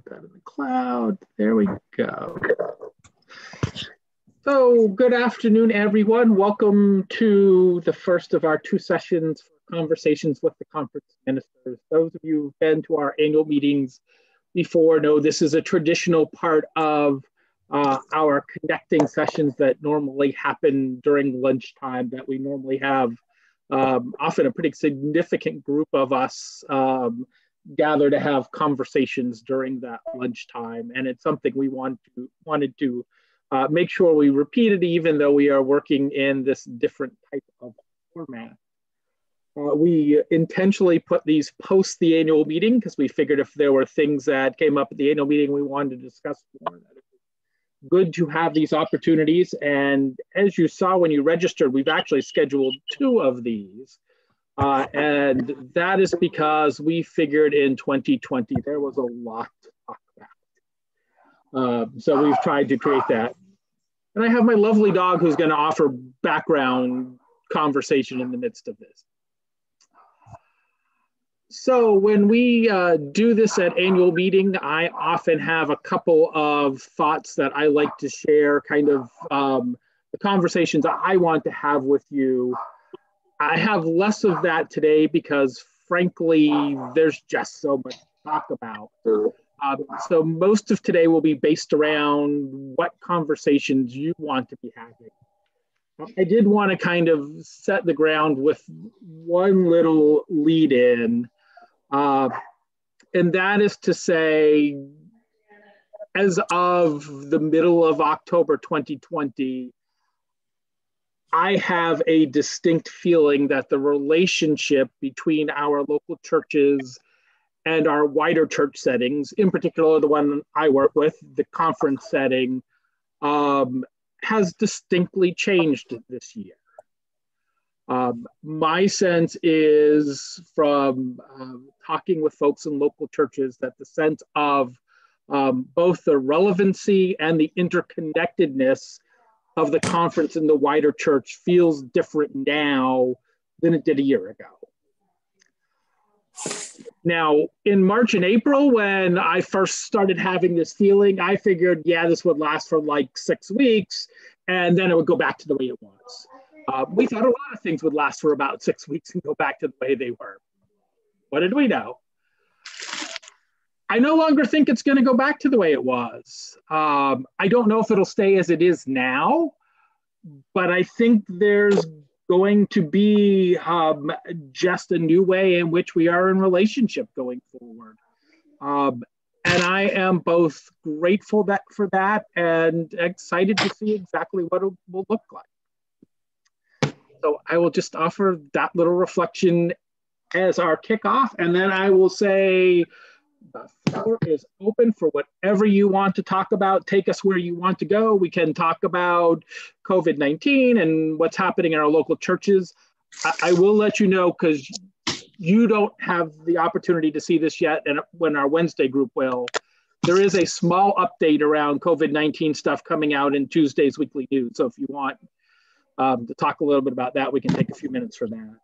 That in the cloud. There we go. So good afternoon, everyone. Welcome to the first of our two sessions for conversations with the conference ministers. Those of you who've been to our annual meetings before know this is a traditional part of our connecting sessions that normally happen during lunchtime, that we normally have often a pretty significant group of us gather to have conversations during that lunchtime. And it's something we wanted to make sure we repeated, even though we are working in this different type of format. We intentionally put these post the annual meeting because we figured if there were things that came up at the annual meeting we wanted to discuss more, that it was good to have these opportunities. And as you saw when you registered, we've actually scheduled two of these. And that is because we figured in 2020 there was a lot to talk about. So we've tried to create that. And I have my lovely dog who's going to offer background conversation in the midst of this. So when we do this at annual meeting, I often have a couple of thoughts that I like to share, kind of the conversations I want to have with you. I have less of that today because, frankly, there's just so much to talk about. So most of today will be based around what conversations you want to be having. I did want to kind of set the ground with one little lead in, and that is to say, as of the middle of October 2020, I have a distinct feeling that the relationship between our local churches and our wider church settings, in particular the one I work with, the conference setting, has distinctly changed this year. My sense is from talking with folks in local churches that the sense of both the relevancy and the interconnectedness of the conference and the wider church feels different now than it did a year ago. Now, in March and April, when I first started having this feeling, I figured, yeah, this would last for like 6 weeks, and then it would go back to the way it was. We thought a lot of things would last for about 6 weeks and go back to the way they were. What did we know? I no longer think it's going to go back to the way it was. I don't know if it'll stay as it is now, but I think there's going to be just a new way in which we are in relationship going forward. And I am both grateful for that and excited to see exactly what it will look like. So I will just offer that little reflection as our kickoff, and then I will say, the floor is open for whatever you want to talk about. Take us where you want to go. We can talk about COVID-19 and what's happening in our local churches. I will let you know, because you don't have the opportunity to see this yet, and when our Wednesday group will, there is a small update around COVID-19 stuff coming out in Tuesday's weekly news. So if you want to talk a little bit about that, we can take a few minutes for that.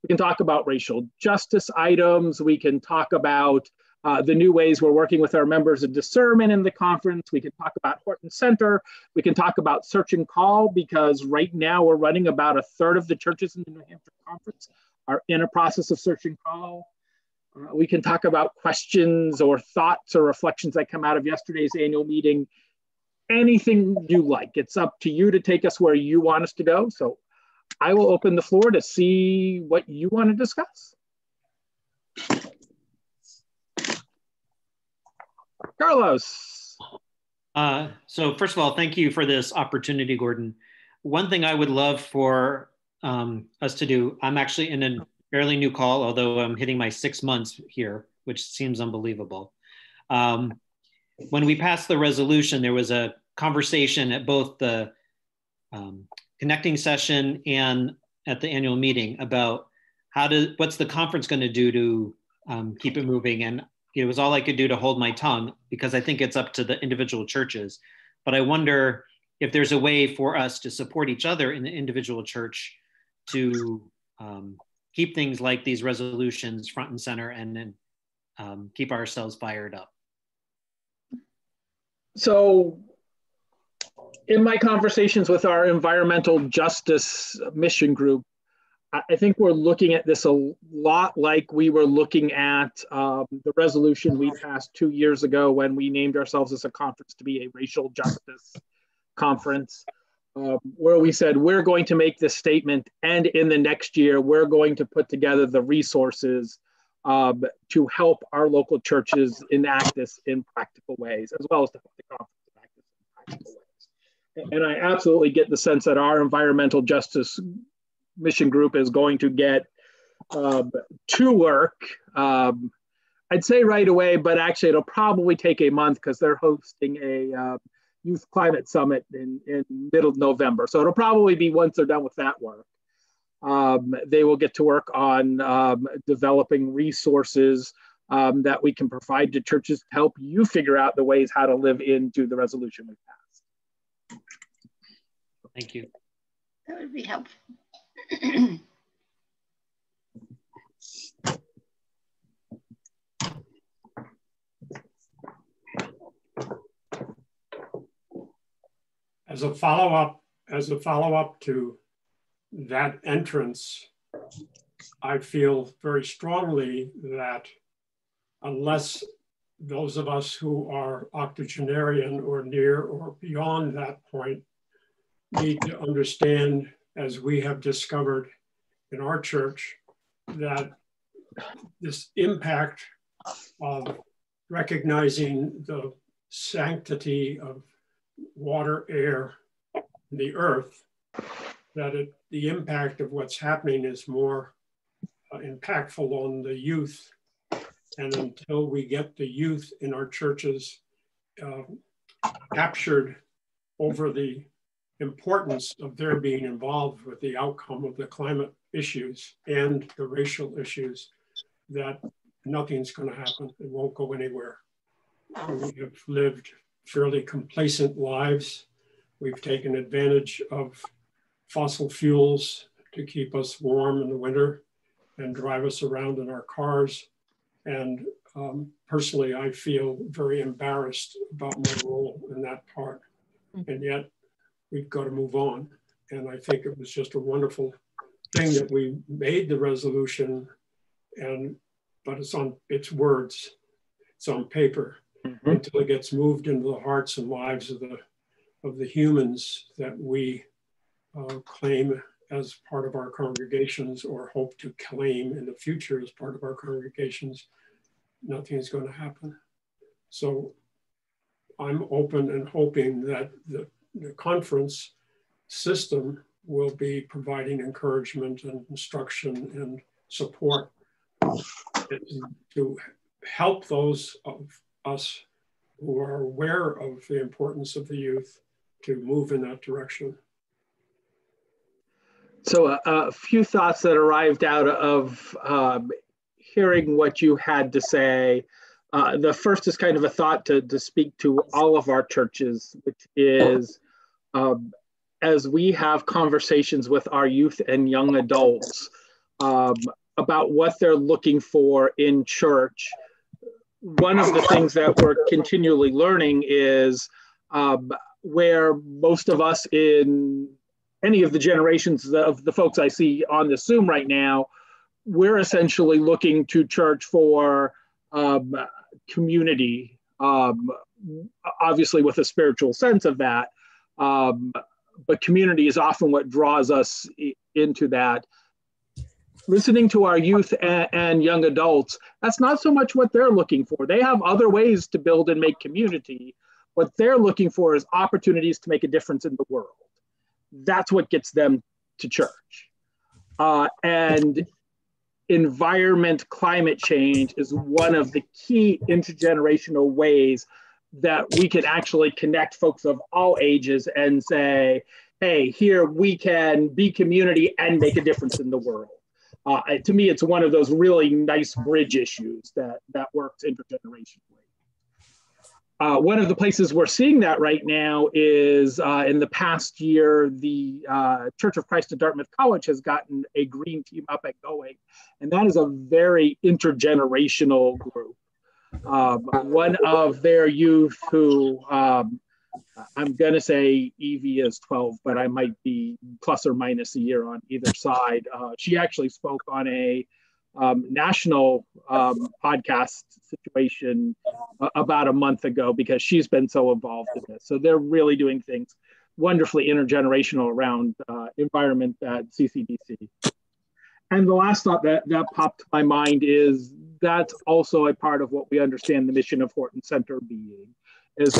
We can talk about racial justice items. We can talk about the new ways we're working with our members of discernment in the conference. We can talk about Horton Center. We can talk about search and call, because right now we're running about a third of the churches in the New Hampshire Conference are in a process of search and call. We can talk about questions or thoughts or reflections that come out of yesterday's annual meeting. Anything you like. It's up to you to take us where you want us to go. So I will open the floor to see what you want to discuss. Carlos. So first of all, thank you for this opportunity, Gordon. One thing I would love for us to do, I'm actually in a fairly new call, although I'm hitting my 6 months here, which seems unbelievable. When we passed the resolution, there was a conversation at both the connecting session and at the annual meeting about what's the conference going to do to keep it moving. And it was all I could do to hold my tongue, because I think it's up to the individual churches. But I wonder if there's a way for us to support each other in the individual church to keep things like these resolutions front and center, and then keep ourselves fired up. So in my conversations with our environmental justice mission group, I think we're looking at this a lot like we were looking at the resolution we passed 2 years ago when we named ourselves as a conference to be a racial justice conference, where we said we're going to make this statement, and in the next year, we're going to put together the resources to help our local churches enact this in practical ways, as well as to help the conference enact this in practical ways. And I absolutely get the sense that our environmental justice mission group is going to get to work, I'd say right away, but actually it'll probably take a month because they're hosting a youth climate summit in middle of November. So it'll probably be once they're done with that work. They will get to work on developing resources that we can provide to churches to help you figure out the ways how to live into the resolution we passed. Thank you. That would be helpful. As a follow-up to that entrance, I feel very strongly that unless those of us who are octogenarian or near or beyond that point need to understand, as we have discovered in our church, that this impact of recognizing the sanctity of water, air, and the earth, that the impact of what's happening is more impactful on the youth. And until we get the youth in our churches captured over the importance of their being involved with the outcome of the climate issues and the racial issues, that nothing's going to happen. It won't go anywhere. We have lived fairly complacent lives. We've taken advantage of fossil fuels to keep us warm in the winter and drive us around in our cars. And personally, I feel very embarrassed about my role in that part. And yet, we've got to move on. And I think it was just a wonderful thing that we made the resolution, but it's words, it's on paper, until it gets moved into the hearts and lives of the humans that we claim as part of our congregations, or hope to claim in the future as part of our congregations. Nothing's going to happen. So I'm open and hoping that the conference system will be providing encouragement and instruction and support to help those of us who are aware of the importance of the youth to move in that direction. So a few thoughts that arrived out of hearing what you had to say. The first is kind of a thought to speak to all of our churches, which is as we have conversations with our youth and young adults about what they're looking for in church, one of the things that we're continually learning is where most of us in any of the generations of the folks I see on the Zoom right now, we're essentially looking to church for community, obviously with a spiritual sense of that, but community is often what draws us into that. Listening to our youth and young adults, that's not so much what they're looking for. They have other ways to build and make community. What they're looking for is opportunities to make a difference in the world. That's what gets them to church. And environment, climate change is one of the key intergenerational ways that we can actually connect folks of all ages and say, hey, here we can be community and make a difference in the world. To me, it's one of those really nice bridge issues that works intergenerationally. One of the places we're seeing that right now is in the past year, the Church of Christ at Dartmouth College has gotten a green team up and going. And that is a very intergenerational group. One of their youth who, I'm going to say Evie is 12, but I might be plus or minus a year on either side. She actually spoke on a national podcast situation about a month ago because she's been so involved in this. So they're really doing things wonderfully intergenerational around environment at CCDC. And the last thought that popped to my mind is that's also a part of what we understand the mission of Horton Center being, is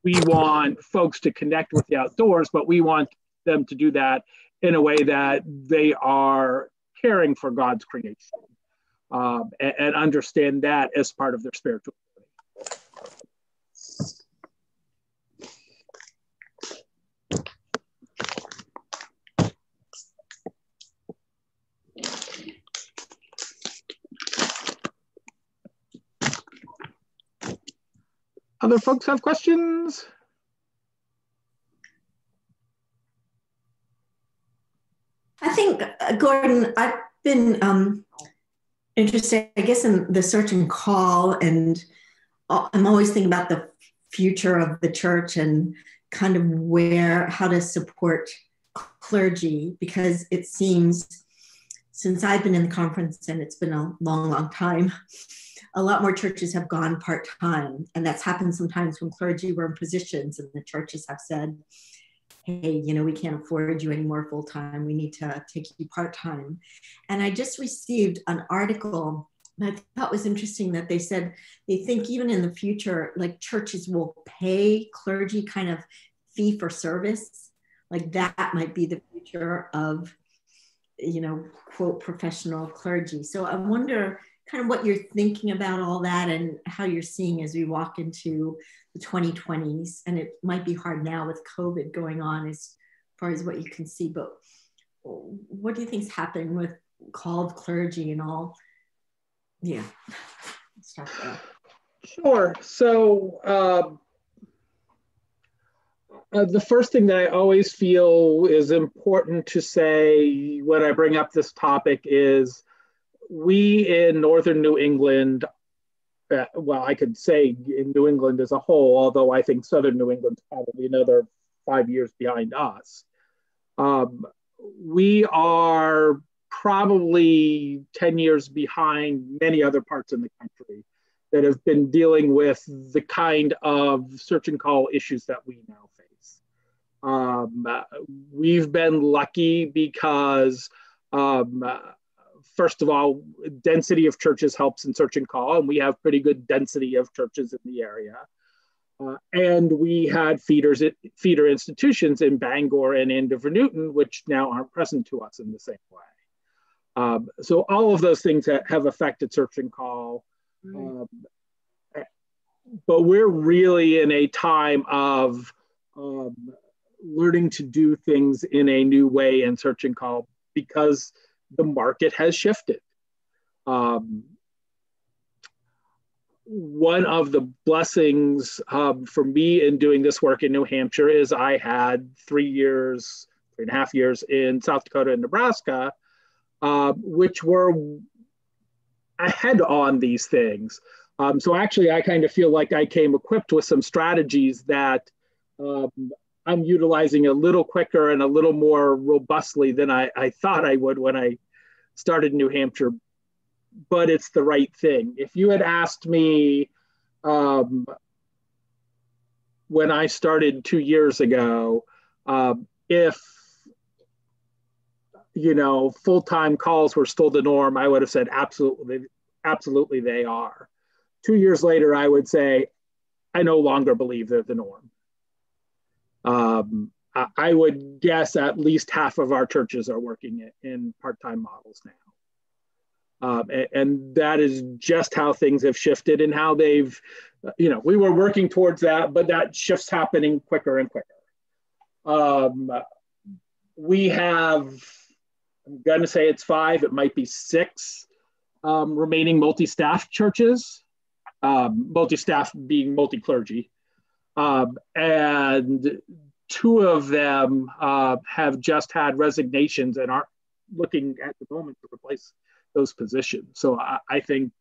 we want folks to connect with the outdoors, but we want them to do that in a way that they are caring for God's creation and understand that as part of their spirituality. Other folks have questions? I think, Gordon, I've been interested, I guess, in the search and call, and I'm always thinking about the future of the church and kind of how to support clergy, because it seems, since I've been in the conference, and it's been a long, long time, a lot more churches have gone part-time, and that's happened sometimes when clergy were in positions and the churches have said, hey, we can't afford you anymore full-time, we need to take you part-time. And I just received an article that I thought was interesting, that they said they think even in the future, like, churches will pay clergy kind of fee for service, like that might be the future of, quote, professional clergy. So I wonder kind of what you're thinking about all that and how you're seeing as we walk into the 2020s. And it might be hard now with COVID going on as far as what you can see, but what do you think is happening with called clergy and all? Yeah. Let's talk about that. Sure. So the first thing that I always feel is important to say when I bring up this topic is we in Northern New England, well, I could say in New England as a whole, although I think Southern New England's probably another 5 years behind us. We are probably 10 years behind many other parts in the country that have been dealing with the kind of search and call issues that we now face. We've been lucky because first of all, density of churches helps in search and call, and we have pretty good density of churches in the area. And we had feeder institutions in Bangor and in Newton, which now aren't present to us in the same way. So all of those things have affected search and call. But we're really in a time of learning to do things in a new way in search and call because the market has shifted. One of the blessings for me in doing this work in New Hampshire is I had 3.5 years in South Dakota and Nebraska, which were ahead on these things. So actually, I kind of feel like I came equipped with some strategies that I'm utilizing a little quicker and a little more robustly than I thought I would when I started in New Hampshire, but it's the right thing. If you had asked me when I started 2 years ago, if full-time calls were still the norm, I would have said absolutely they are. 2 years later, I would say I no longer believe they're the norm. I would guess at least half of our churches are working in part-time models now. And that is just how things have shifted and how they've, we were working towards that, but that shift's happening quicker and quicker. We have, I'm going to say it's 5, it might be 6 remaining multi-staff churches, multi-staff being multi-clergy. And 2 of them have just had resignations and aren't looking at the moment to replace those positions. So I think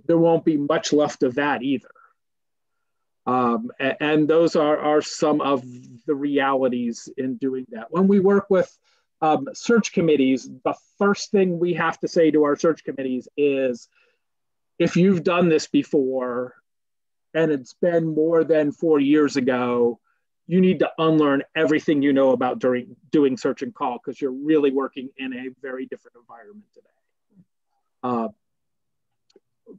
there won't be much left of that either. And those are some of the realities in doing that. When we work with search committees, the first thing we have to say to our search committees is, if you've done this before and it's been more than 4 years ago, you need to unlearn everything you know about doing search and call, because you're really working in a very different environment today.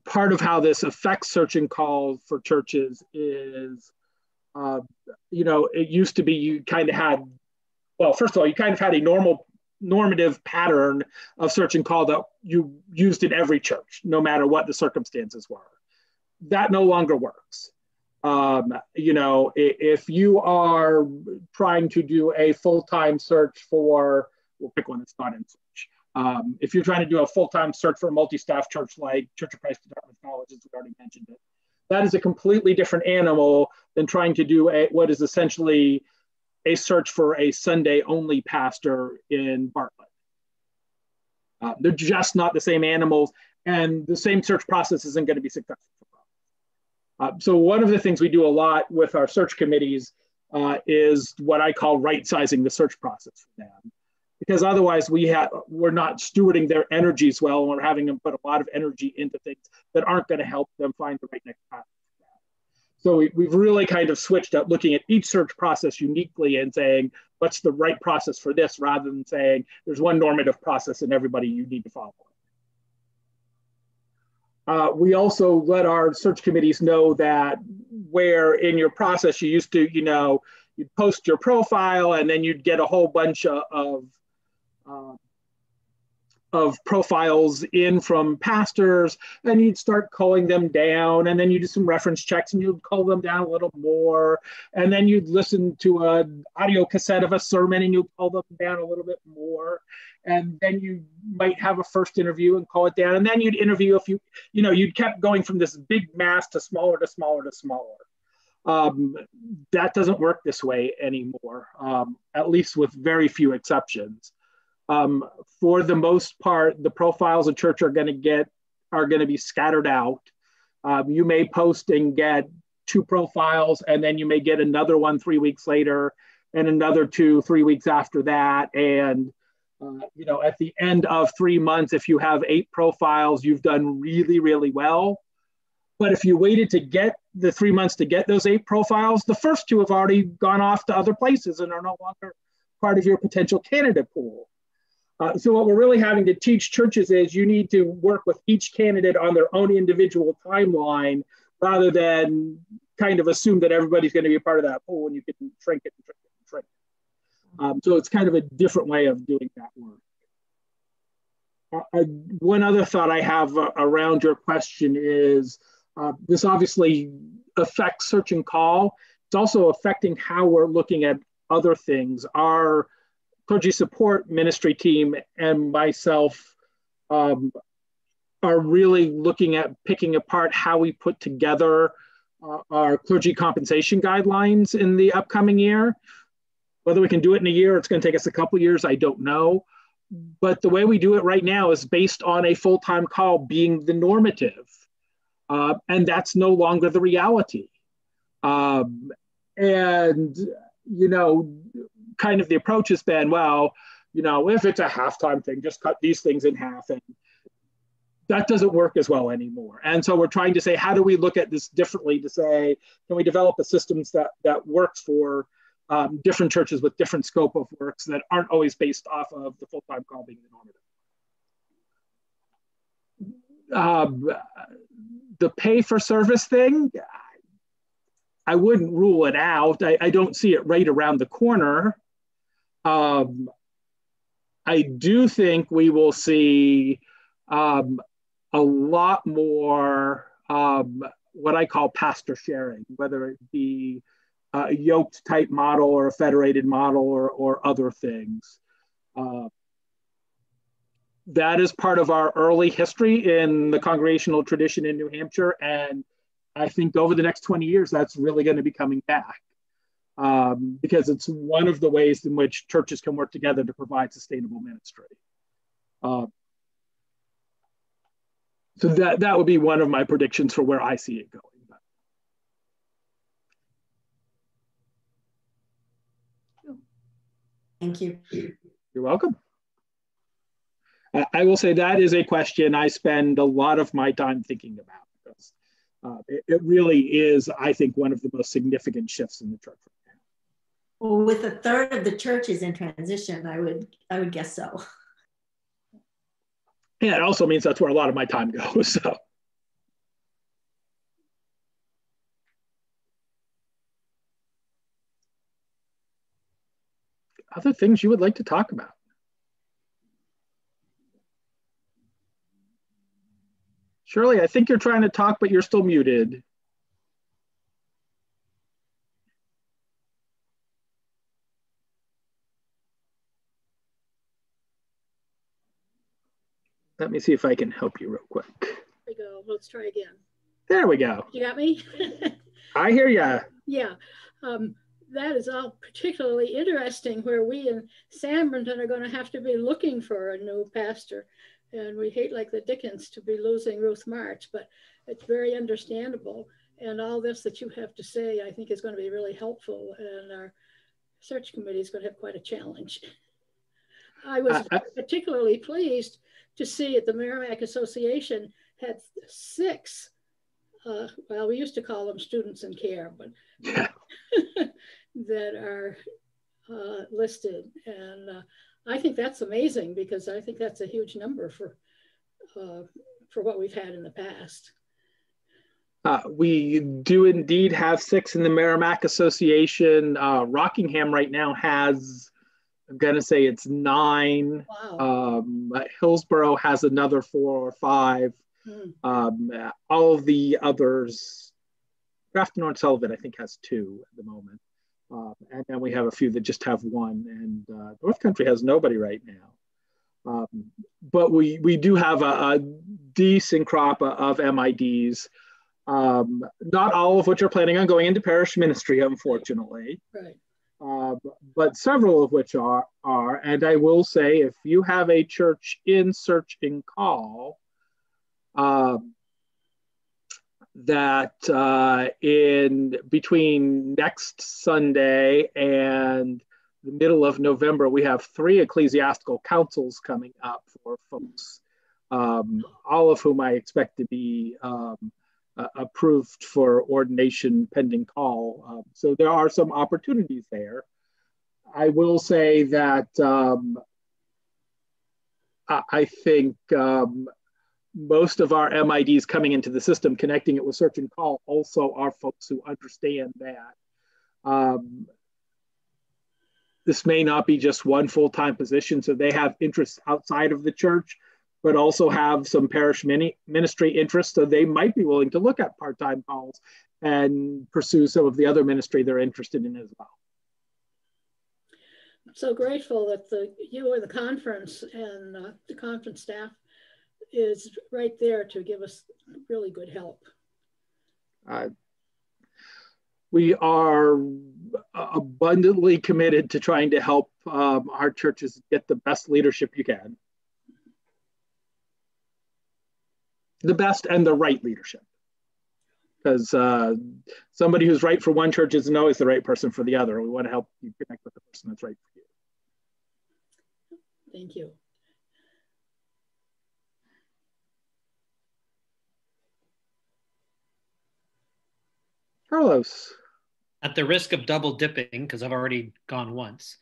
Part of how this affects search and call for churches is, it used to be you kind of had, well, first of all, you kind of had a normative pattern of search and call that you used in every church, no matter what the circumstances were. That no longer works. If you are trying to do a full-time search for, we'll pick one that's not in search. If you're trying to do a full-time search for a multi-staff church like Church of Christ at Dartmouth College, as we already mentioned it, that is a completely different animal than trying to do what is essentially a search for a Sunday-only pastor in Bartlett. They're just not the same animals, and the same search process isn't going to be successful. So one of the things we do a lot with our search committees is what I call right-sizing the search process for them. Because otherwise we're not stewarding their energies well, and we're having them put a lot of energy into things that aren't going to help them find the right next path. So we've really kind of switched up looking at each search process uniquely and saying, what's the right process for this, rather than saying there's one normative process and everybody you need to follow. We also let our search committees know that where in your process you used to, you'd post your profile and then you'd get a whole bunch of profiles in from pastors, and you'd start calling them down, and then you do some reference checks and you'd call them down a little more, and then you'd listen to an audio cassette of a sermon and you'd call them down a little bit more, and then you might have a first interview and call it down, and then you'd interview a few, you'd kept going from this big mass to smaller to smaller to smaller. That doesn't work this way anymore, at least with very few exceptions. For the most part, the profiles a church are going to be scattered out. You may post and get 2 profiles, and then you may get another one 3 weeks later, and another 2 3 weeks after that. And at the end of 3 months, if you have 8 profiles, you've done really, really well. But if you waited to get the 3 months to get those 8 profiles, the first 2 have already gone off to other places and are no longer part of your potential candidate pool. So what we're really having to teach churches is you need to work with each candidate on their own individual timeline, rather than kind of assume that everybody's going to be a part of that pool and you can shrink it and shrink it and shrink it. So it's kind of a different way of doing that work. One other thought I have around your question is, this obviously affects search and call. It's also affecting how we're looking at other things. Our clergy support ministry team and myself are really looking at picking apart how we put together our clergy compensation guidelines in the upcoming year. Whether we can do it in a year, it's going to take us a couple years, I don't know. But the way we do it right now is based on a full-time call being the normative. And that's no longer the reality. Kind of the approach has been, well, if it's a halftime thing, just cut these things in half. And that doesn't work as well anymore. And so we're trying to say, how do we look at this differently to say, can we develop a system that works for different churches with different scope of works that aren't always based off of the full-time call being the normative. The pay for service thing, I wouldn't rule it out. I don't see it right around the corner. I do think we will see a lot more what I call pastor sharing, whether it be a yoked type model or a federated model or other things. That is part of our early history in the congregational tradition in New Hampshire. And I think over the next 20 years, that's really going to be coming back because it's one of the ways in which churches can work together to provide sustainable ministry. So that would be one of my predictions for where I see it going. Thank you. You're welcome. I will say that is a question I spend a lot of my time thinking about, because it really is, I think, one of the most significant shifts in the church right now. Well, with a third of the churches in transition, I would guess so. Yeah, it also means that's where a lot of my time goes. So. Other things you would like to talk about? Shirley, I think you're trying to talk, but you're still muted. Let me see if I can help you real quick. There we go. Let's try again. There we go. You got me? I hear ya. Yeah. That is all particularly interesting, where we in San Bernardino are going to have to be looking for a new pastor. And we hate like the Dickens to be losing Ruth March, but it's very understandable. And all this that you have to say, I think, is going to be really helpful. And our search committee is going to have quite a challenge. I was particularly pleased to see at the Merrimack Association had 6, well, we used to call them students in care, but that are listed. And I think that's amazing, because I think that's a huge number for what we've had in the past. We do indeed have 6 in the Merrimack Association. Rockingham right now has, I'm going to say it's 9. Wow. Hillsborough has another 4 or 5. All of the others, Grafton North Sullivan, I think, has 2 at the moment. And then we have a few that just have 1. And North Country has nobody right now. But we do have a decent crop of MIDs. Not all of which are planning on going into parish ministry, unfortunately. Right. But several of which are. And I will say, if you have a church in search and call, that in between next Sunday and the middle of November, we have 3 ecclesiastical councils coming up for folks, all of whom I expect to be approved for ordination pending call. So there are some opportunities there. I will say that I think most of our MIDs coming into the system, connecting it with search and call, also are folks who understand that this may not be just one full-time position, so they have interests outside of the church, but also have some parish ministry interests, so they might be willing to look at part-time calls and pursue some of the other ministry they're interested in as well. I'm so grateful that you and the conference and the conference staff is right there to give us really good help. We are abundantly committed to trying to help our churches get the best leadership you can. The best and the right leadership. Because somebody who's right for one church isn't always the right person for the other. We want to help you connect with the person that's right for you. Thank you. Carlos. At the risk of double dipping, because I've already gone once,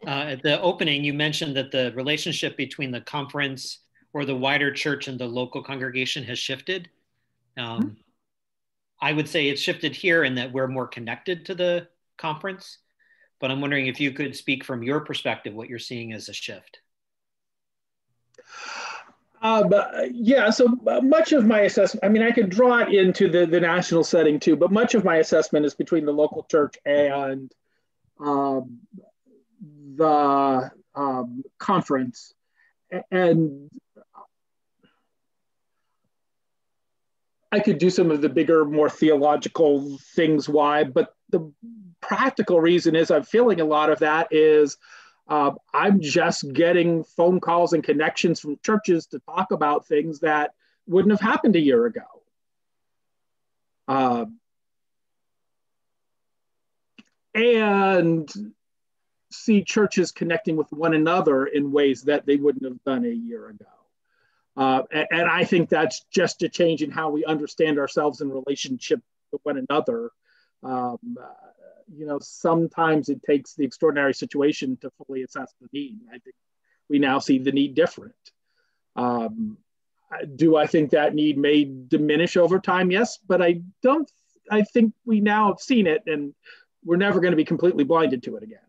at the opening, you mentioned that the relationship between the conference or the wider church and the local congregation has shifted. I would say it's shifted here in that we're more connected to the conference, but I'm wondering if you could speak from your perspective, what you're seeing as a shift. Yeah, so much of my assessment, I mean, I could draw it into the national setting too, but much of my assessment is between the local church and the conference. And I could do some of the bigger, more theological things why, but the practical reason is I'm feeling a lot of that is I'm just getting phone calls and connections from churches to talk about things that wouldn't have happened a year ago. And see churches connecting with one another in ways that they wouldn't have done a year ago. And I think that's just a change in how we understand ourselves in relationship with one another. Sometimes it takes the extraordinary situation to fully assess the need. I think we now see the need different. Do I think that need may diminish over time? Yes, but I think we now have seen it, and we're never going to be completely blinded to it again.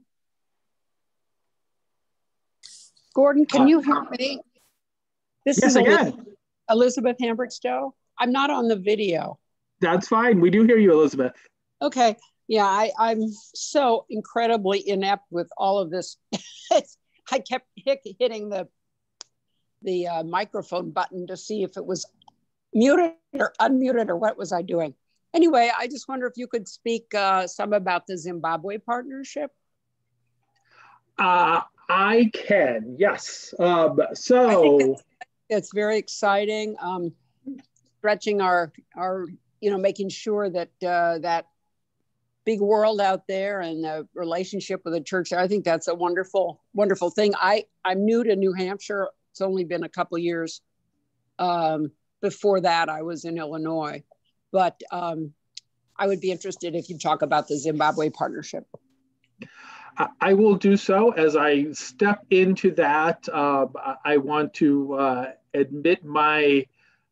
Gordon, can you hear me? This yes, is Elizabeth Hambrick-Stowe. I'm not on the video. That's fine. We do hear you, Elizabeth. Okay. Yeah, I'm so incredibly inept with all of this. I kept hitting the microphone button to see if it was muted or unmuted, or what was I doing? Anyway, I just wonder if you could speak some about the Zimbabwe partnership. I can, yes. I think it's very exciting. Stretching our making sure that that big world out there and the relationship with the church. I think that's a wonderful, wonderful thing. I'm new to New Hampshire. It's only been a couple of years. Before that, I was in Illinois, but I would be interested if you talk about the Zimbabwe partnership. I will do so. As I step into that, I want to admit my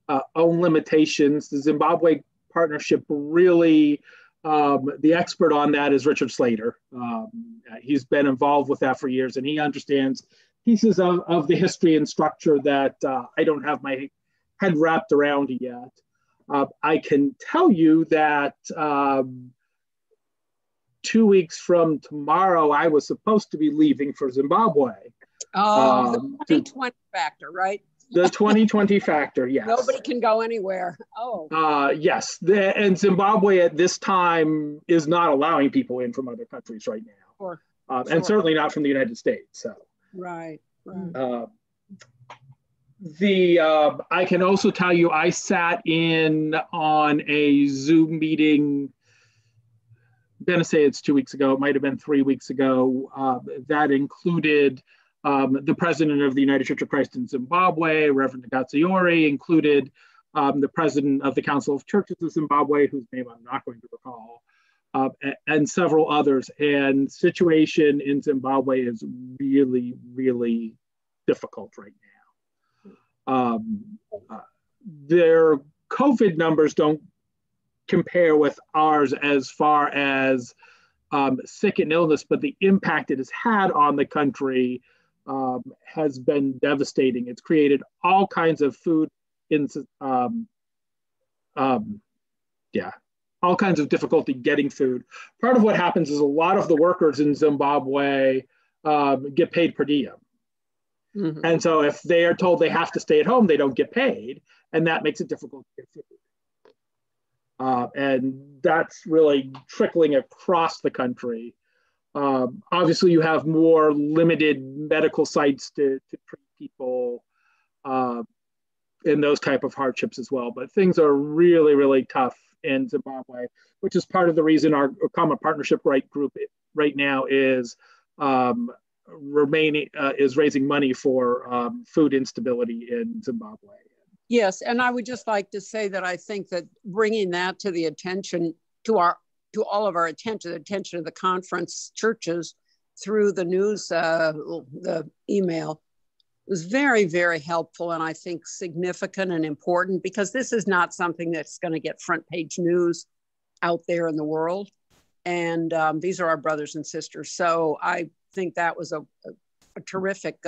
own limitations. The Zimbabwe partnership really, the expert on that is Richard Slater. He's been involved with that for years, and he understands pieces of the history and structure that I don't have my head wrapped around yet. I can tell you that 2 weeks from tomorrow, I was supposed to be leaving for Zimbabwe. The 2020 factor, right? The 2020 factor, yes. Nobody can go anywhere. Oh. Yes, and Zimbabwe at this time is not allowing people in from other countries right now. Sure. And certainly not from the United States. So. Right. I can also tell you, I sat in on a Zoom meeting. I'm going to say it's 2 weeks ago. It might have been 3 weeks ago. That included the president of the United Church of Christ in Zimbabwe, Reverend Nagatsiori, included the president of the Council of Churches of Zimbabwe, whose name I'm not going to recall, and several others. And situation in Zimbabwe is really, really difficult right now. Their COVID numbers don't compare with ours as far as sick and illness, but the impact it has had on the country has been devastating. It's created all kinds of food all kinds of difficulty getting food. Part of what happens is a lot of the workers in Zimbabwe get paid per diem. Mm-hmm. And so if they are told they have to stay at home, they don't get paid, and that makes it difficult to get food. And that's really trickling across the country. Obviously, you have more limited medical sites to treat people in those type of hardships as well. But things are really, really tough in Zimbabwe, which is part of the reason our Common Partnership group right now is raising money for food instability in Zimbabwe. Yes, and I would just like to say that I think that bringing that to the attention, to all of our attention, the attention of the conference churches through the news, the email, was very, very helpful, and I think significant and important, because this is not something that's going to get front page news out there in the world. And these are our brothers and sisters. So I think that was a terrific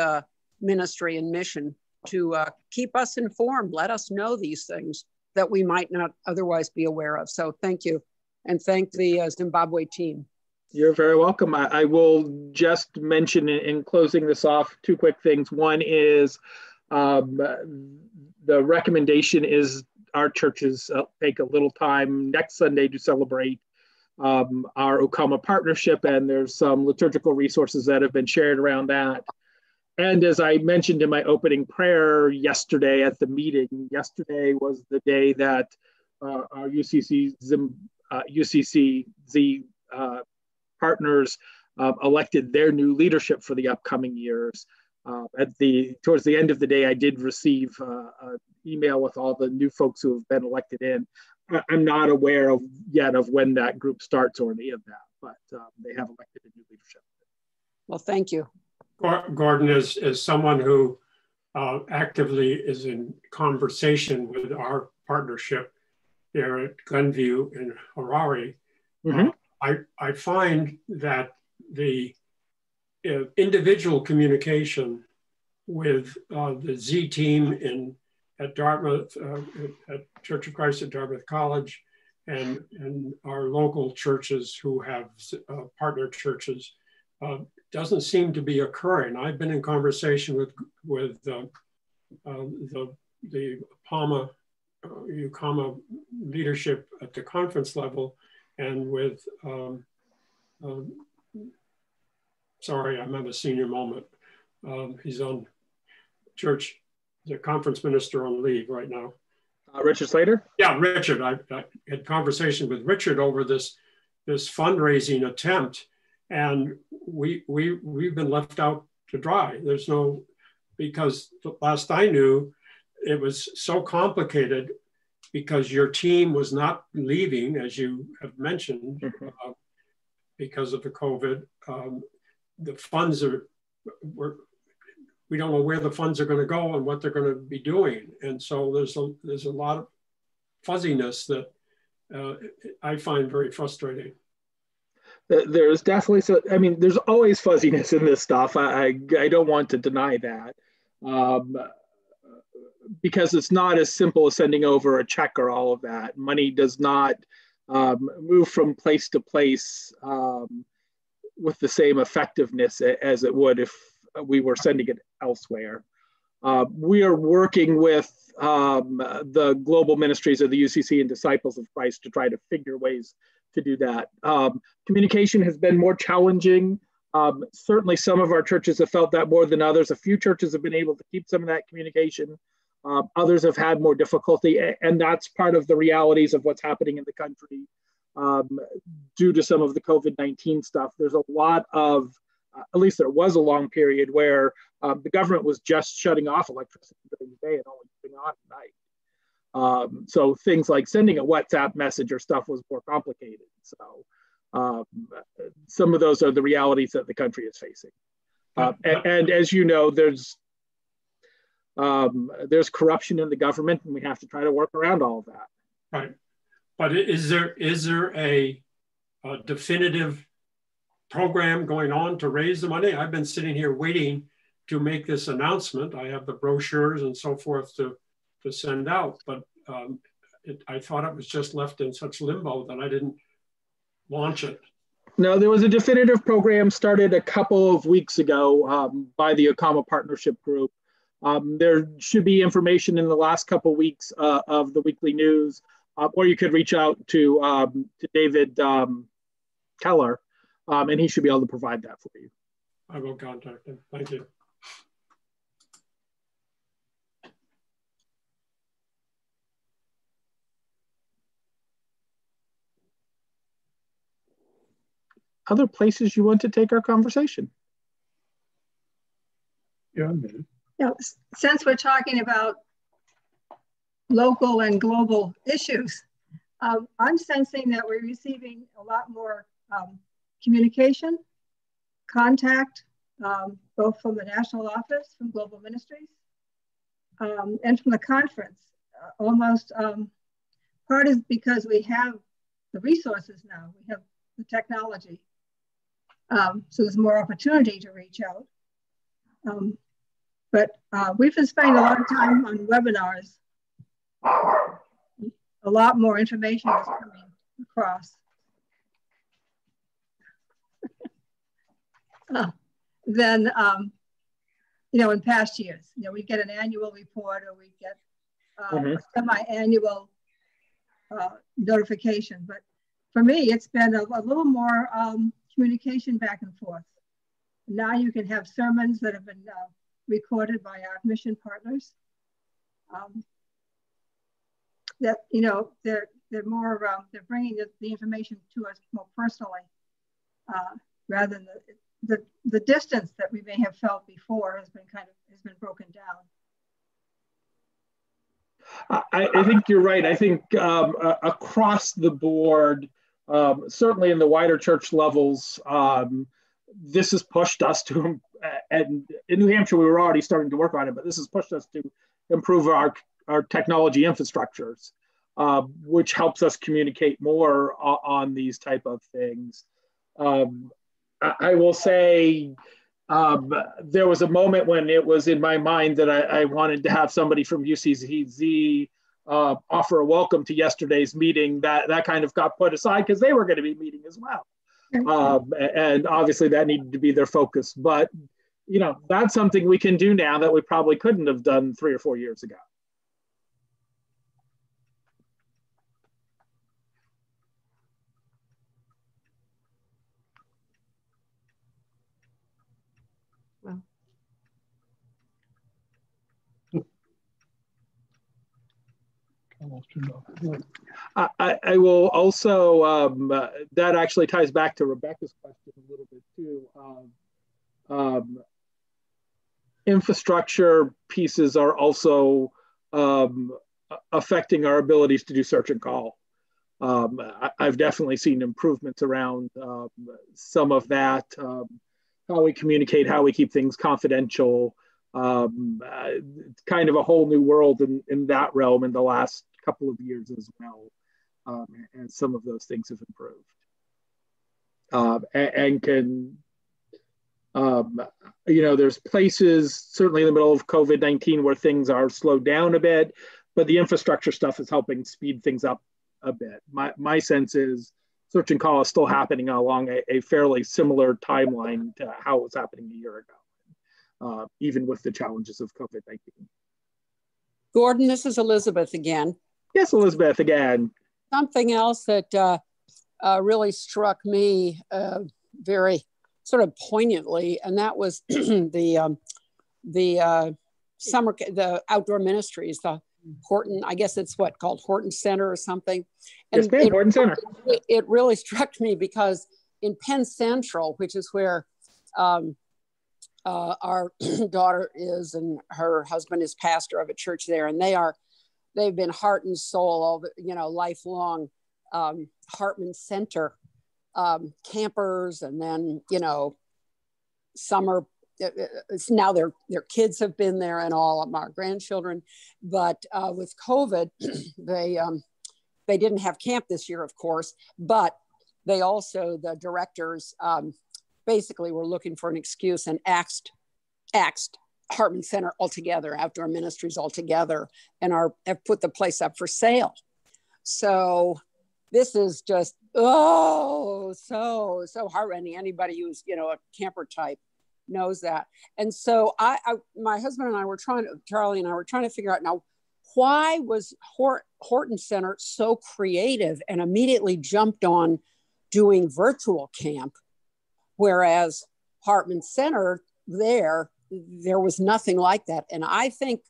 ministry and mission to keep us informed, let us know these things that we might not otherwise be aware of. So thank you. And thank the Zimbabwe team. You're very welcome. I will just mention in closing this off 2 quick things. One is the recommendation is our churches take a little time next Sunday to celebrate our Ukama partnership, and there's some liturgical resources that have been shared around that. And as I mentioned in my opening prayer yesterday at the meeting, yesterday was the day that our UCCZ partners elected their new leadership for the upcoming years. Towards the end of the day, I did receive an email with all the new folks who have been elected in. I'm not aware yet of when that group starts or any of that, but they have elected a new leadership. Well, thank you. Gordon is someone who actively is in conversation with our partnership here at Glenview in Harare. Mm-hmm. I find that the individual communication with the Z team at Dartmouth, at Church of Christ at Dartmouth College, and our local churches who have partner churches doesn't seem to be occurring. I've been in conversation with the UCAMA leadership at the conference level, and with sorry, I'm at a senior moment. He's on church, the conference minister on leave right now. Richard Slater? Yeah, Richard. I had conversation with Richard over this fundraising attempt, and we've been left out to dry. There's no, because the last I knew, it was so complicated because your team was not leaving, as you have mentioned, mm-hmm. Because of the COVID. The funds we don't know where the funds are going to go and what they're going to be doing. And so there's a lot of fuzziness that I find very frustrating. There's definitely, there's always fuzziness in this stuff. I don't want to deny that. Because it's not as simple as sending over a check or all of that. Money does not move from place to place with the same effectiveness as it would if we were sending it elsewhere. We are working with the global ministries of the UCC and Disciples of Christ to try to figure ways to do that. Communication has been more challenging. Certainly some of our churches have felt that more than others. A few churches have been able to keep some of that communication. Others have had more difficulty, and that's part of the realities of what's happening in the country due to some of the COVID-19 stuff. There's a lot of, at least there was a long period where the government was just shutting off electricity during the day and only turning on at night. So things like sending a WhatsApp message or stuff was more complicated. So some of those are the realities that the country is facing. And as you know, there's corruption in the government, and we have to try to work around all of that. Right, but is there a definitive program going on to raise the money? I've been sitting here waiting to make this announcement. I have the brochures and so forth to send out, but I thought it was just left in such limbo that I didn't launch it. No, there was a definitive program started a couple of weeks ago by the UCAMA Partnership Group. There should be information in the last couple of weeks of the weekly news, or you could reach out to David Keller, and he should be able to provide that for you. I will contact him. Thank you. Other places you want to take our conversation? Yeah. Yeah, since we're talking about local and global issues, I'm sensing that we're receiving a lot more communication, contact, both from the national office, from global ministries, and from the conference. Almost part is because we have the resources now, we have the technology. So there's more opportunity to reach out. But we've been spending a lot of time on webinars. A lot more information is coming across than in past years. We get an annual report, or we get a semi-annual notification. But for me, it's been a little more communication back and forth. Now you can have sermons that have been recorded by our mission partners. That, you know, they're more, they're bringing the information to us more personally, rather than the distance that we may have felt before has been broken down. I think you're right. I think across the board, certainly in the wider church levels, this has pushed us to, and in New Hampshire, we were already starting to work on it, but this has pushed us to improve our technology infrastructures, which helps us communicate more on these type of things. I will say, there was a moment when it was in my mind that I wanted to have somebody from UCCZ offer a welcome to yesterday's meeting. That kind of got put aside because they were going to be meeting as well. And obviously that needed to be their focus. But, you know, that's something we can do now that we probably couldn't have done 3 or 4 years ago. I will also, that actually ties back to Rebecca's question a little bit too. Infrastructure pieces are also affecting our abilities to do search and call. I've definitely seen improvements around some of that, how we communicate, how we keep things confidential. It's kind of a whole new world in that realm in the last couple of years as well. And some of those things have improved. And can, you know, there's places, certainly in the middle of COVID-19, where things are slowed down a bit, but the infrastructure stuff is helping speed things up a bit. My sense is search and call is still happening along a fairly similar timeline to how it was happening a year ago, even with the challenges of COVID-19. Gordon, this is Elizabeth again. Yes, Elizabeth again. Something else that really struck me very sort of poignantly, and that was the outdoor ministries, the Horton, I guess it's what called Horton Center or something. And yes, ma'am, Horton Center. It really struck me because in Penn Central, which is where our daughter is, and her husband is pastor of a church there, and they've been heart and soul all the, you know, lifelong Hartman Center campers, and then, you know, summer. Now their kids have been there and all of our grandchildren, but with COVID, they didn't have camp this year, of course, but they also, the directors basically were looking for an excuse and axed Hartman Center altogether, outdoor ministries altogether, and have put the place up for sale. So this is just, so heart-rending. Anybody who's, you know, a camper type knows that. And so my husband and I were Charlie and I were trying to figure out now, why was Horton Center so creative and immediately jumped on doing virtual camp, whereas Hartman Center there was nothing like that. And I think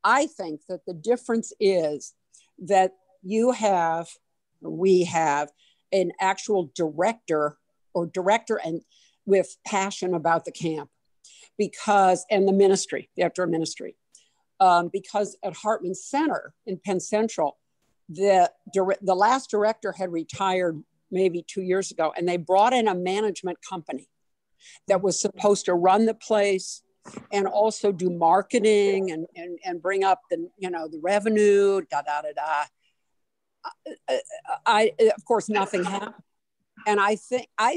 that the difference is that we have an actual director and with passion about the camp, and the ministry, the outdoor ministry, because at Hartman Center in Penn Central, the last director had retired maybe 2 years ago, and they brought in a management company that was supposed to run the place and also do marketing and bring up the revenue, of course, nothing happened. And I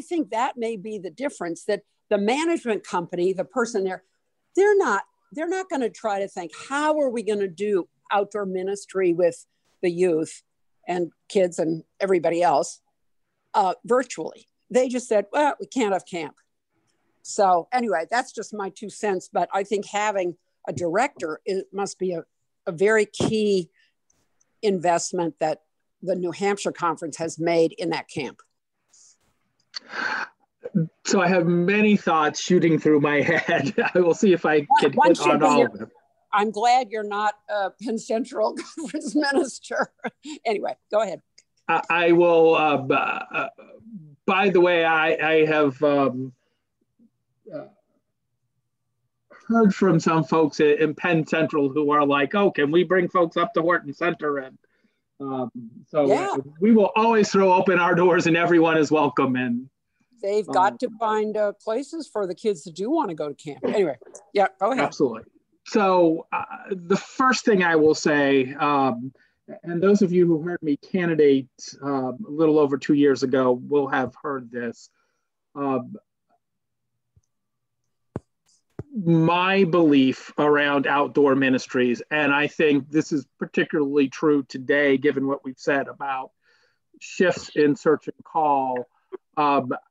think that may be the difference, that the management company, the person there, they're not going to try to think, how are we going to do outdoor ministry with the youth and kids and everybody else virtually. They just said, well, we can't have camp. So anyway, that's just my 2 cents. But I think having a director, it must be a very key investment that the New Hampshire Conference has made in that camp. So I have many thoughts shooting through my head. I will see if I can hit on all of them. I'm glad you're not a Penn Central Conference Minister. Anyway, go ahead. I will, by the way, I have heard from some folks in Penn Central who are like, oh, can we bring folks up to Horton Center? And we will always throw open our doors and everyone is welcome. And they've got to find places for the kids that do want to go to camp. Anyway, yeah, go ahead. Absolutely. So the first thing I will say, and those of you who heard me candidate a little over 2 years ago will have heard this. My belief around outdoor ministries, and I think this is particularly true today, given what we've said about shifts in search and call.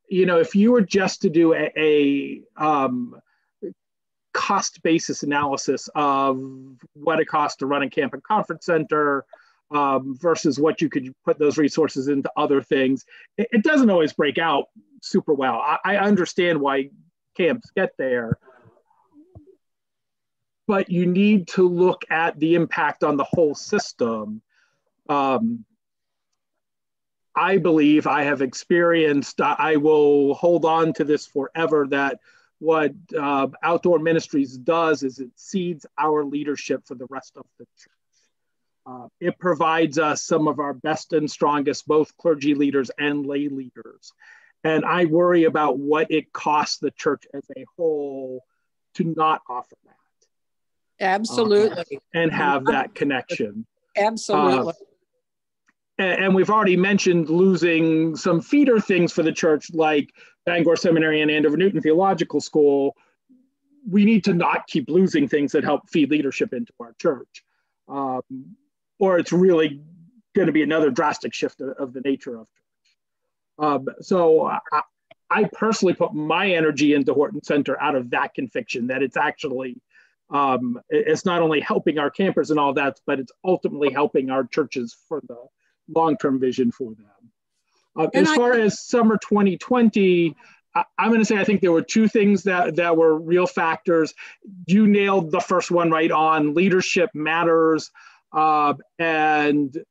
If you were just to do a cost basis analysis of what it costs to run a camp and conference center versus what you could put those resources into other things, it doesn't always break out super well. I understand why camps get there, but you need to look at the impact on the whole system. I believe I have experienced, I will hold on to this forever, that what Outdoor Ministries does is it seeds our leadership for the rest of the church. It provides us some of our best and strongest, both clergy leaders and lay leaders. And I worry about what it costs the church as a whole to not offer that. Absolutely. And have that connection. Absolutely. And we've already mentioned losing some feeder things for the church, like Bangor Seminary and Andover Newton Theological School. We need to not keep losing things that help feed leadership into our church. Or it's really going to be another drastic shift of the nature of church. So I personally put my energy into Horton Center out of that conviction that it's actually, it's not only helping our campers and all that, but it's ultimately helping our churches for the long-term vision for them. As far as summer 2020, I'm going to say I think there were two things that were real factors. You nailed the first one right on. Leadership matters. And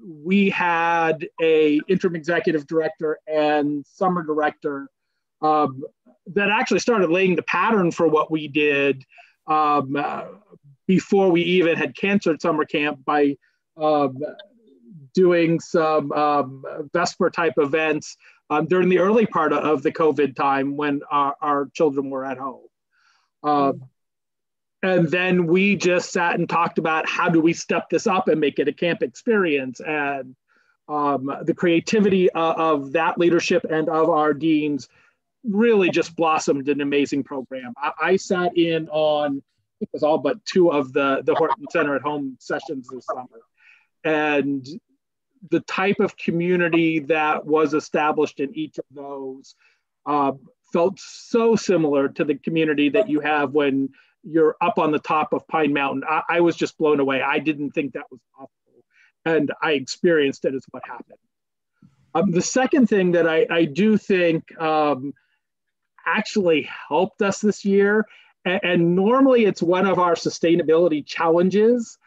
we had a interim executive director and summer director that actually started laying the pattern for what we did before we even had canceled summer camp by doing some Vesper type events during the early part of the COVID time when our children were at home. And then we just sat and talked about how do we step this up and make it a camp experience. And the creativity of that leadership and of our deans really just blossomed an amazing program. I sat in on, it was all but two of the Horton Center at Home sessions this summer. And the type of community that was established in each of those felt so similar to the community that you have when you're up on the top of Pine Mountain. I was just blown away. I didn't think that was possible. And I experienced it as what happened. The second thing that I do think actually helped us this year, and normally it's one of our sustainability challenges,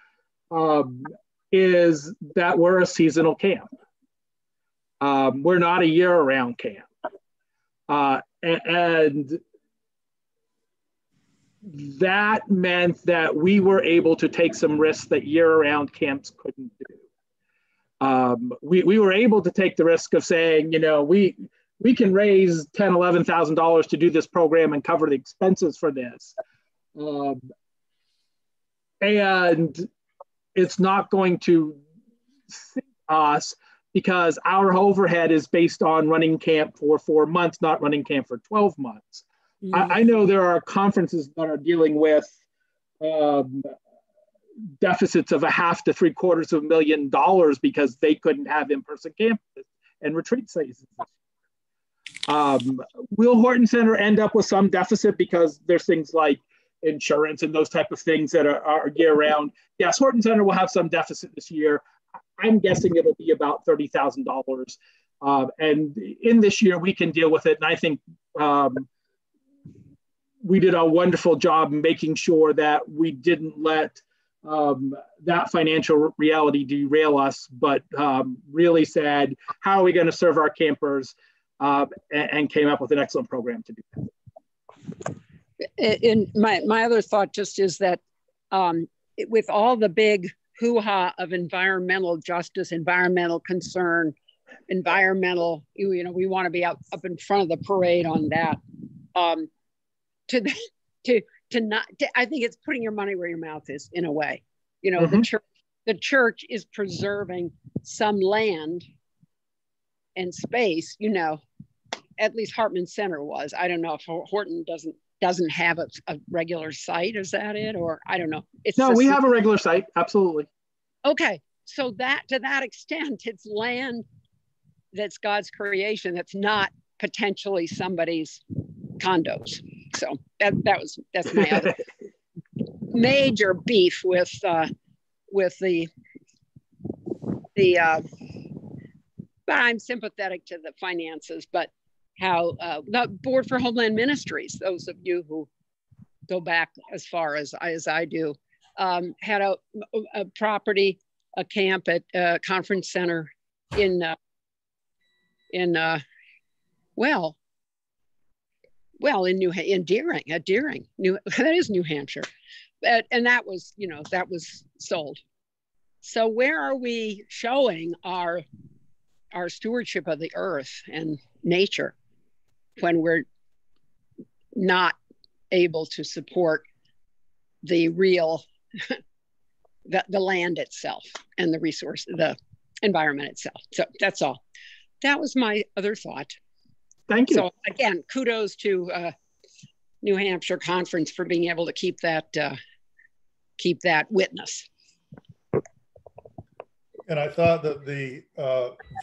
is that we're a seasonal camp. We're not a year-round camp. And that meant that we were able to take some risks that year-round camps couldn't do. We were able to take the risk of saying, we can raise $10,000, $11,000 to do this program and cover the expenses for this. And it's not going to sink us because our overhead is based on running camp for 4 months, not running camp for 12 months. I know there are conferences that are dealing with deficits of $500,000 to $750,000 because they couldn't have in-person campuses and retreat seasons. Will Horton Center end up with some deficit because there's things like insurance and those type of things that are year-round? Yes, Horton Center will have some deficit this year. I'm guessing it'll be about $30,000. And in this year, we can deal with it. And I think we did a wonderful job making sure that we didn't let that financial reality derail us, but really said, how are we going to serve our campers, and came up with an excellent program to do that. And my other thought just is that with all the big hoo-ha of environmental justice, environmental concern, environmental, we want to be up in front of the parade on that. I think it's putting your money where your mouth is, in a way. The church is preserving some land and space. At least Hartman Center was. I don't know if Horton doesn't have a regular site. Is that it? Or I don't know. No, we have a regular site. Absolutely. Okay. So to that extent, it's land that's God's creation. That's not potentially somebody's condos. So that's my other major beef with the but I'm sympathetic to the finances, but how the Board for Homeland Ministries, those of you who go back as far as I do, had a property, a camp at Conference Center in Deering, that is New Hampshire, and that was sold. So where are we showing our stewardship of the earth and nature when we're not able to support the real the land itself and the resource, the environment itself? So that's all. That was my other thought. Thank you. So again, kudos to New Hampshire Conference for being able to keep that witness. And I thought that the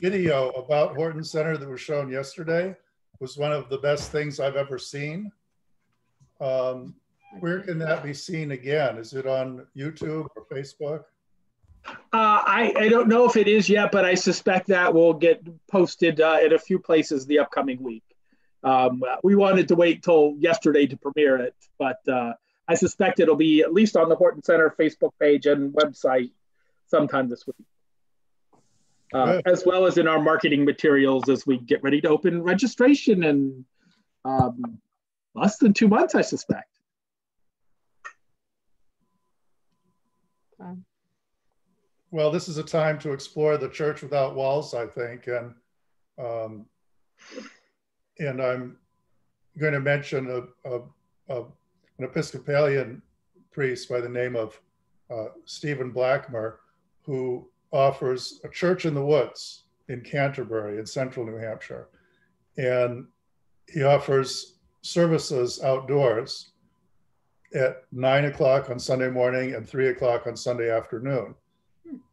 video about Horton Center that was shown yesterday was one of the best things I've ever seen. Where can that be seen again? Is it on YouTube or Facebook? I don't know if it is yet, but I suspect that will get posted in a few places the upcoming week. We wanted to wait till yesterday to premiere it, but I suspect it'll be at least on the Horton Center Facebook page and website sometime this week. As well as in our marketing materials as we get ready to open registration in less than 2 months, I suspect. Well, this is a time to explore the church without walls, I think, and I'm going to mention an Episcopalian priest by the name of Stephen Blackmer, who offers a church in the woods in Canterbury in central New Hampshire. And he offers services outdoors at 9 o'clock on Sunday morning and 3 o'clock on Sunday afternoon.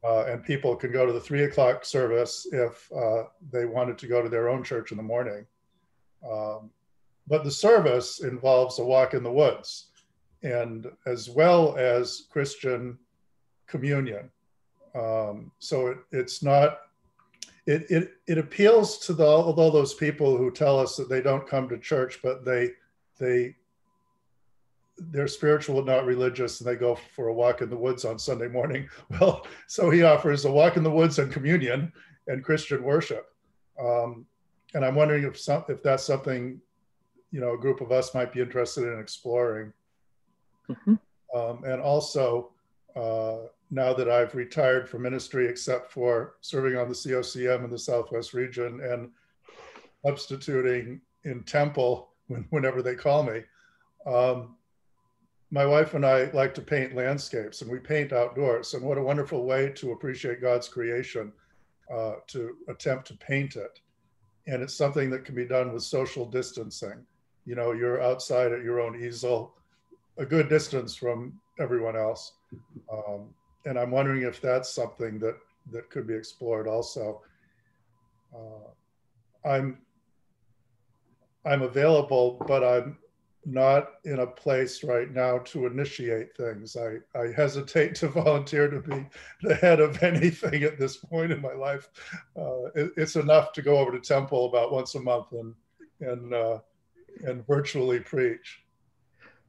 And people can go to the 3 o'clock service if they wanted to go to their own church in the morning. But the service involves a walk in the woods, and as well as Christian communion. So it's not, it appeals to all those people who tell us that they don't come to church, but they're spiritual, not religious, and they go for a walk in the woods on Sunday morning. Well, so he offers a walk in the woods and communion and Christian worship. And I'm wondering if that's something, a group of us might be interested in exploring. Mm-hmm. And also, now that I've retired from ministry, except for serving on the COCM in the Southwest region and substituting in temple whenever they call me, my wife and I like to paint landscapes, and we paint outdoors. And what a wonderful way to appreciate God's creation, to attempt to paint it. And it's something that can be done with social distancing. You're outside at your own easel, a good distance from everyone else. And I'm wondering if that's something that could be explored also. I'm available, but I'm not in a place right now to initiate things. I hesitate to volunteer to be the head of anything at this point in my life. It's enough to go over to temple about once a month and and virtually preach.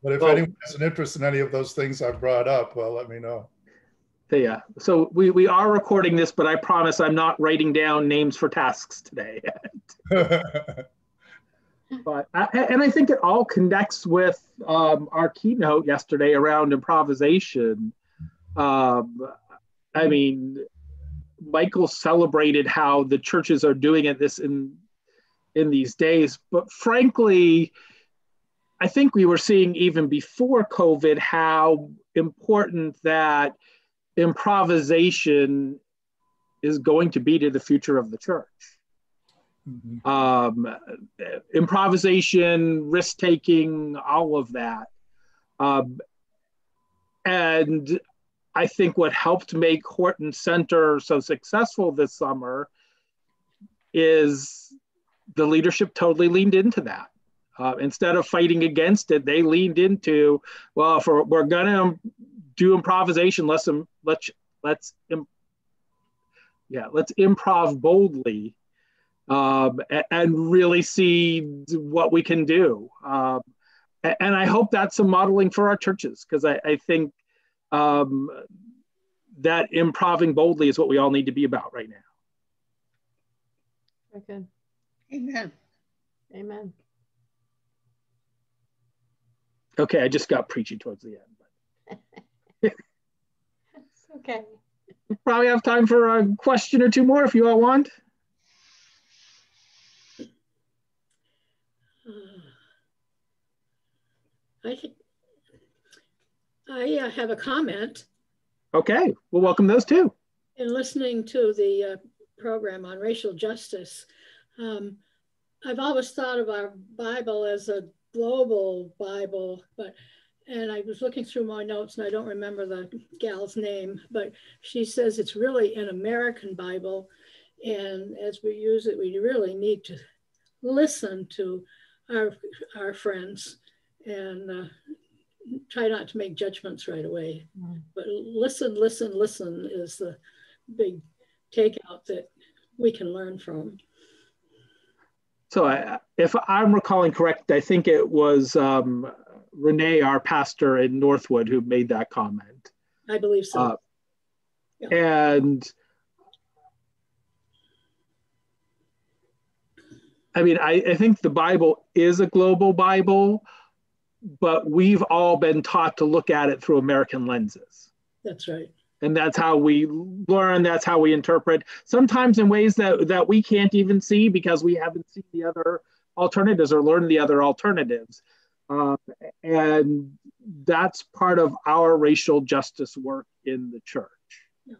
But if Well, anyone has an interest in any of those things I've brought up, well, let me know. Yeah, so we are recording this, but I promise I'm not writing down names for tasks today. But I think it all connects with our keynote yesterday around improvisation. I mean, Michael celebrated how the churches are doing it in these days, but frankly, I think we were seeing even before COVID how important that improvisation is going to be to the future of the church. Mm-hmm. Improvisation, risk-taking, all of that. And I think what helped make Horton Center so successful this summer is the leadership totally leaned into that. Instead of fighting against it, they leaned into, well, if we're gonna do improvisation, let's improv boldly and really see what we can do. And I hope that's some modeling for our churches, because I think that improving boldly is what we all need to be about right now. Very good. Amen. Amen. Okay, I just got preachy towards the end. But it's okay. We probably have time for a question or two more if you all want. I have a comment. Okay, we'll welcome those too. In listening to the program on racial justice, I've always thought of our Bible as a global Bible, and I was looking through my notes and I don't remember the gal's name, but she says it's really an American Bible. And as we use it, we really need to listen to our friends and try not to make judgments right away. But listen is the big takeout that we can learn from. So if I'm recalling correct, I think it was Renee, our pastor in Northwood, who made that comment. I believe so. Yeah. And I mean, I think the Bible is a global Bible, but we've all been taught to look at it through American lenses. That's right. And that's how we learn, that's how we interpret, sometimes in ways that we can't even see because we haven't seen the other alternatives or learned the other alternatives. And that's part of our racial justice work in the church. Yeah.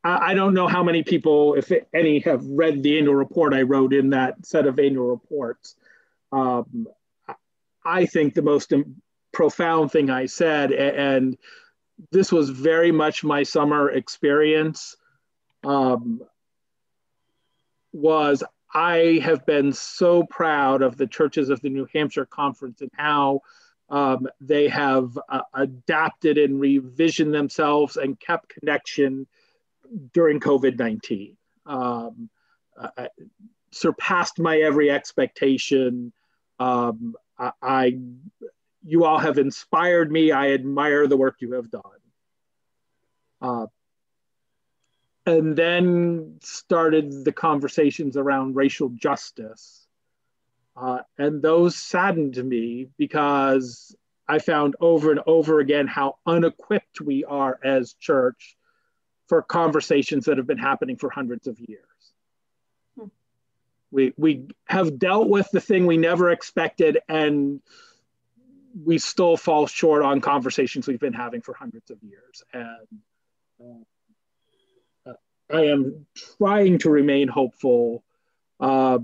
I don't know how many people, if any, have read the annual report I wrote in that set of annual reports. I think the most profound thing I said, and this was very much my summer experience, was I have been so proud of the churches of the New Hampshire Conference and how they have adapted and revisioned themselves and kept connection during COVID-19. Surpassed my every expectation. You all have inspired me. I admire the work you have done. And then started the conversations around racial justice. And those saddened me because I found over and over again how unequipped we are as church for conversations that have been happening for hundreds of years. We have dealt with the thing we never expected, and we still fall short on conversations we've been having for hundreds of years. And I am trying to remain hopeful that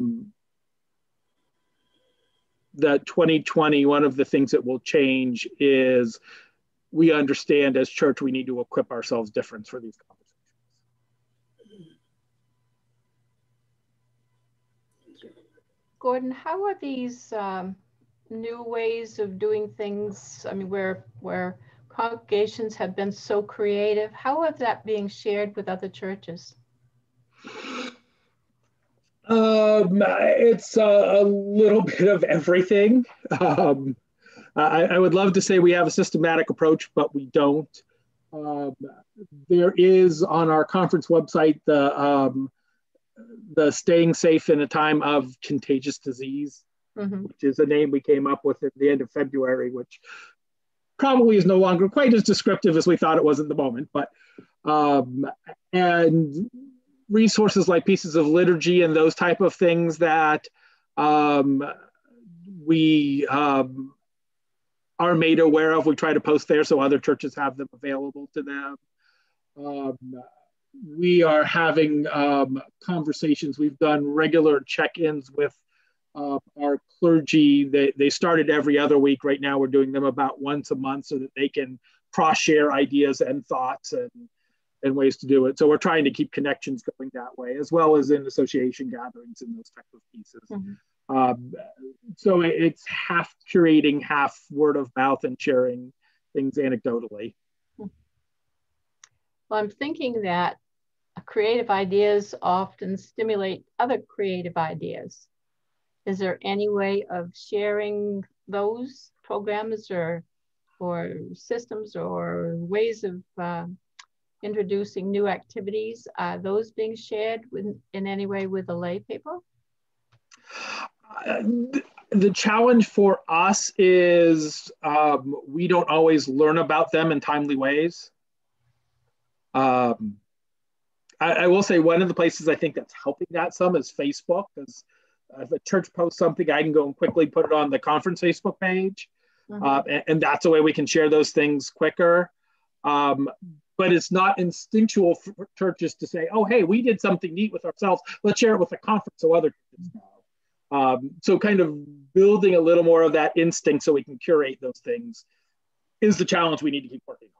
2020, one of the things that will change is we understand as church we need to equip ourselves different for these conversations. Gordon, how are these new ways of doing things, I mean, where congregations have been so creative, how is that being shared with other churches? It's a little bit of everything. I would love to say we have a systematic approach, but we don't. There is on our conference website the staying safe in a time of contagious disease, which is a name we came up with at the end of February, which probably is no longer quite as descriptive as we thought it was at the moment. But and resources like pieces of liturgy and those type of things that we are made aware of, we try to post there so other churches have them available to them. We are having conversations. We've done regular check-ins with our clergy. They started every other week. Right now we're doing them about once a month so that they can cross-share ideas and thoughts and ways to do it. So we're trying to keep connections going that way, as well as in association gatherings and those type of pieces. So it's half curating, half word of mouth and sharing things anecdotally. Well, I'm thinking that creative ideas often stimulate other creative ideas. Is there any way of sharing those programs or systems or ways of introducing new activities? Are those being shared in any way with the lay people? The challenge for us is we don't always learn about them in timely ways. I will say one of the places I think that's helping that some is Facebook, because if a church posts something, I can go and quickly put it on the conference Facebook page. And that's a way we can share those things quicker. But it's not instinctual for churches to say, oh, hey, we did something neat with ourselves. Let's share it with the conference so other churches know. So kind of building a little more of that instinct so we can curate those things is the challenge we need to keep working on.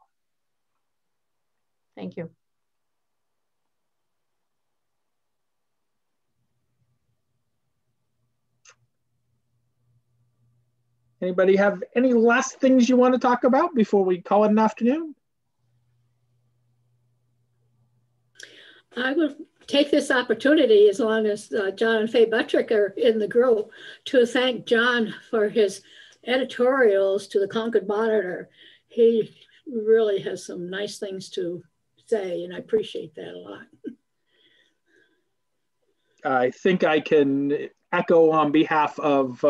Thank you. Anybody have any last things you want to talk about before we call it an afternoon? I will take this opportunity, as long as John and Faye Buttrick are in the group, to thank John for his editorials to the Concord Monitor. He really has some nice things to say, and I appreciate that a lot. I think I can echo on behalf of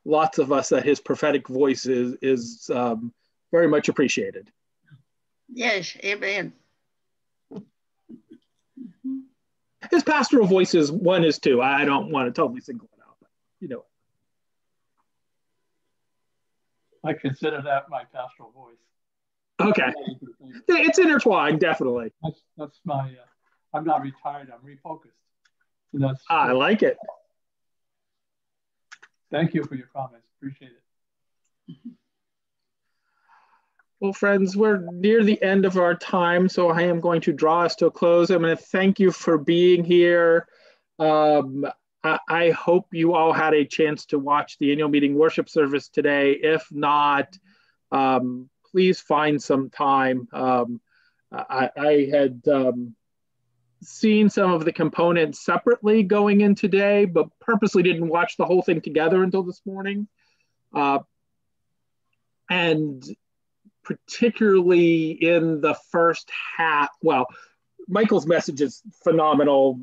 lots of us that his prophetic voice is very much appreciated. Yes, amen. His pastoral voices, one is two. I don't want to totally single it out, but you know. I consider that my pastoral voice. Okay. It's intertwined, definitely. That's my, I'm not retired, I'm refocused. So that's, I like it. Thank you for your comments, appreciate it. Well, friends, we're near the end of our time, so I am going to draw us to a close. I'm going to thank you for being here. I hope you all had a chance to watch the annual meeting worship service today. If not, please find some time. I had seen some of the components separately going in today, but purposely didn't watch the whole thing together until this morning. And particularly in the first half, well, Michael's message is phenomenal.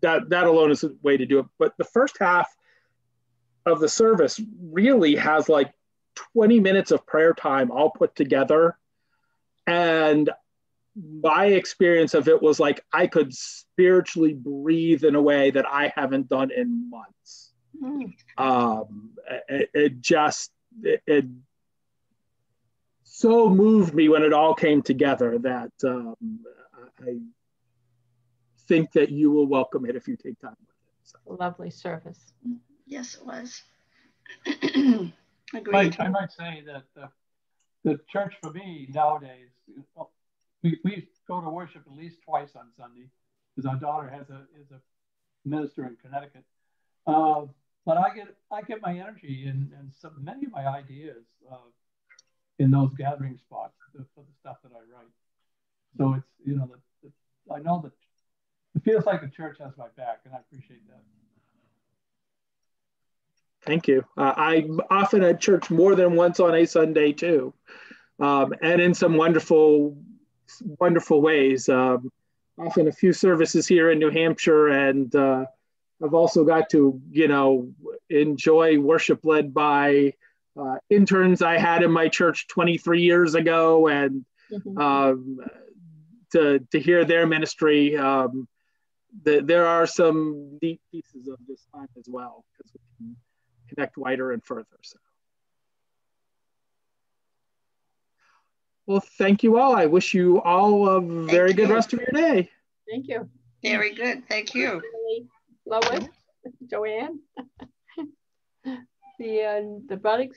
That alone is a way to do it. But the first half of the service really has like 20 minutes of prayer time all put together. And my experience of it was like I could spiritually breathe in a way that I haven't done in months. It so moved me when it all came together that I think that you will welcome it if you take time with it. So. Lovely service. Yes, it was. Agreed. I might say that the church for me nowadays, we go to worship at least twice on Sunday because our daughter is a minister in Connecticut. But I get my energy and many of my ideas in those gathering spots for the stuff that I write. So it's, you know, I know that it feels like the church has my back, and I appreciate that. Thank you. I'm often at church more than once on a Sunday too, and in some wonderful ways. Often a few services here in New Hampshire, and I've also got to, enjoy worship led by interns I had in my church 23 years ago, and to hear their ministry. There are some deep pieces of this time as well, because we can connect wider and further. So. Well, thank you all. I wish you all a very good rest of your day. Thank you. Very good. Thank you. Lois, Joanne. The budding